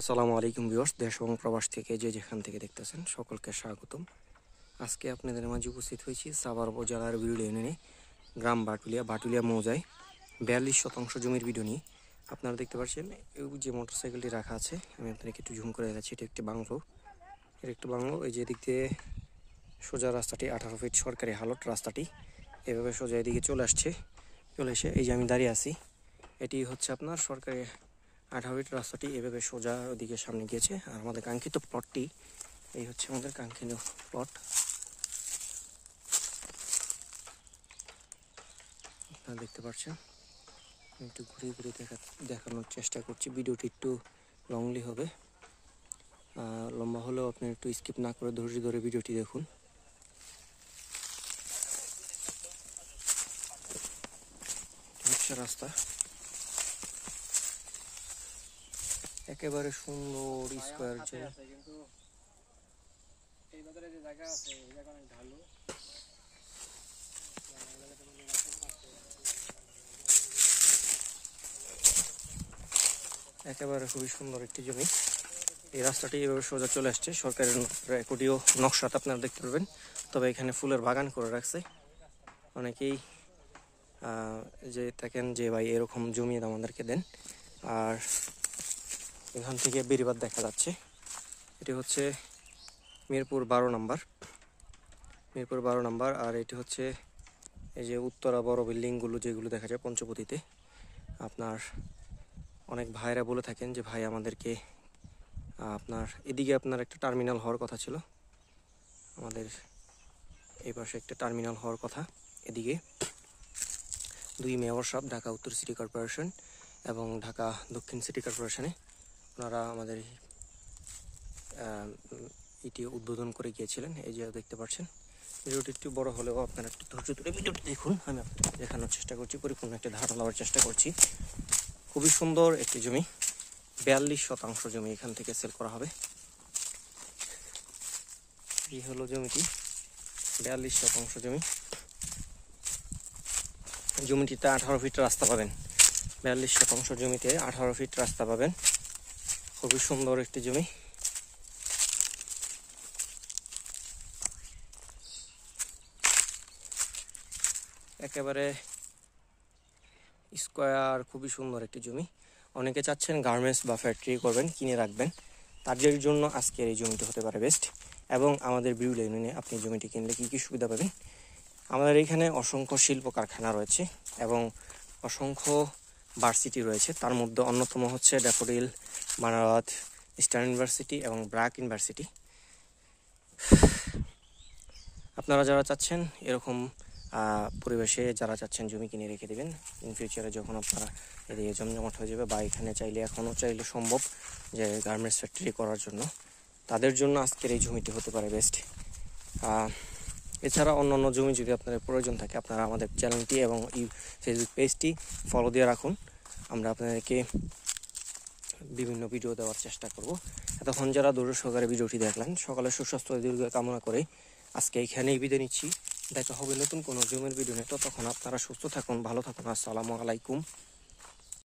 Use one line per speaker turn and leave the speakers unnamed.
আসসালামু আলাইকুম ভিউয়ার্স, দেশ এবং প্রবাস থেকে যে যেখান থেকে দেখতেছেন সকলকে স্বাগতম। আজকে আপনাদের মাঝে উপস্থিত হয়েছি সাভার উপজেলার বিরুল ইউনিয়নে গ্রাম বাটুলিয়া মৌজায় 42% জমির ভিডিও নিয়ে। আপনারা দেখতে পাচ্ছেন এই যে মোটরসাইকেলটি রাখা আছে, আমি আপনাকে একটু জুম করে দেখাচ্ছি। এটা একটি বাংলো, এই যে দিক দিয়ে সোজা রাস্তাটি 18 ফিট সরকারি হালট রাস্তাটি এভাবে সোজা এদিকে চলে এসে এই যে আমি দাঁড়িয়ে আছি, এটি হচ্ছে আপনার সরকারি 18 ফিট রাস্তাটি এভাবে সোজা ওদিকে সামনে গিয়েছে। আর আমাদের কাঙ্ক্ষিত প্লটটি এই হচ্ছে আমাদের কাঙ্ক্ষিত প্লট। আপনারা দেখতে পাচ্ছেন, আমি একটু ঘুরিয়ে দেখানোর চেষ্টা করছি। ভিডিওটি একটু লংলি হবে, লম্বা হলেও আপনি একটু স্কিপ না করে ধৈর্য ধরে ভিডিওটি দেখুন। হচ্ছে রাস্তা, একেবারে সুন্দর স্কোয়ার
কিন্তু এই বাজারে যে জায়গা আছে এই জায়গা অনেক ঢালু।
একেবারে খুবই সুন্দর একটি জমি। এই রাস্তাটি এভাবে সোজা চলে আসছে সরকারের রেকর্ডীয় নকশাতে আপনারা দেখতে পাবেন। তবে এখানে ফুলের বাগান করে রাখছে। অনেকেই যে থাকেন যে ভাই এরকম জমি আমাদেরকে দেন। আর এখান থেকে বেরিবাদ দেখা যাচ্ছে। এটি হচ্ছে মিরপুর 12 নম্বর। আর এটি হচ্ছে এই যে উত্তরা বড় বিল্ডিংগুলো যেগুলো দেখা যায় পঞ্চপতিতে। আপনার অনেক ভাইরা বলে থাকেন যে ভাই আমাদেরকে আপনার এদিকে আপনার একটা টার্মিনাল হওয়ার কথা ছিল, আমাদের এই পাশে একটা টার্মিনাল হওয়ার কথা। এদিকে 2 মেয়র সাহেব ঢাকা উত্তর সিটি কর্পোরেশন এবং ঢাকা দক্ষিণ সিটি কর্পোরেশনে ওনারা আমাদের এটি উদ্বোধন করে গিয়েছিলেন। এই যে দেখতে পাচ্ছেন, ভিডিওটি একটু বড় হলেও আপনারা একটু ধৈর্য ধরে ভিডিওটি দেখুন। আমি আপনাদের দেখানোর চেষ্টা করছি, পরিপূর্ণ একটা ধারণা দেওয়ার চেষ্টা করছি। খুবই সুন্দর একটি জমি, 42% জমি এখান থেকে সেল করা হবে। এই হলো জমিটি, 42% জমি। জমিটিতে 18 ফিট রাস্তা পাবেন। 42% জমিতে 18 ফিট রাস্তা পাবেন। খুবই সুন্দর একটি জমি। একেবারে স্কোয়ার, খুবই সুন্দর একটি জমি। অনেকে চাচ্ছেন গার্মেন্টস বা ফ্যাক্টরি করবেন, কিনে রাখবেন, তাদের জন্য আজকের এই জমিটি হতে পারে বেস্ট। এবং আমাদের বিরুল ইউনিয়নে আপনি জমিটি কিনলে কী কী সুবিধা পাবেন? আমাদের এখানে অসংখ্য শিল্প কারখানা রয়েছে এবং অসংখ্য ভার্সিটি রয়েছে। তার মধ্যে অন্যতম হচ্ছে ড্যাফোডিল, মানারাত, ইস্টার্ন ইউনিভার্সিটি এবং ব্র্যাক ইউনিভার্সিটি। আপনারা যারা চাচ্ছেন এরকম পরিবেশে, যারা চাচ্ছেন জমি কিনে রেখে দেবেন ইন ফিউচারে, যখন আপনারা এদিকে জমজমাট হয়ে যাবে বা এখানে এখনও চাইলে সম্ভব যে গার্মেন্টস ফ্যাক্টরি করার জন্য, তাদের জন্য আজকের এই জমিটি হতে পারে বেস্ট। এছাড়া অন্যান্য জমি যদি আপনাদের প্রয়োজন থাকে, আপনারা আমাদের চ্যানেলটি এবং এই ফেসবুক পেজটি ফলো দিয়ে রাখুন। আমরা আপনাদেরকে বিভিন্ন ভিডিও দেওয়ার চেষ্টা করব। এতক্ষণ যারা ধৈর্য সহকারে ভিডিওটি দেখলেন, সকালে সুস্বাস্থ্য দীর্ঘ কামনা করে আজকে এখানেই বিদায় নিচ্ছি। দেখা হবে নতুন কোনো জমির ভিডিও নিয়ে। ততক্ষণ আপনারা সুস্থ থাকুন, ভালো থাকুন। আসসালামু আলাইকুম।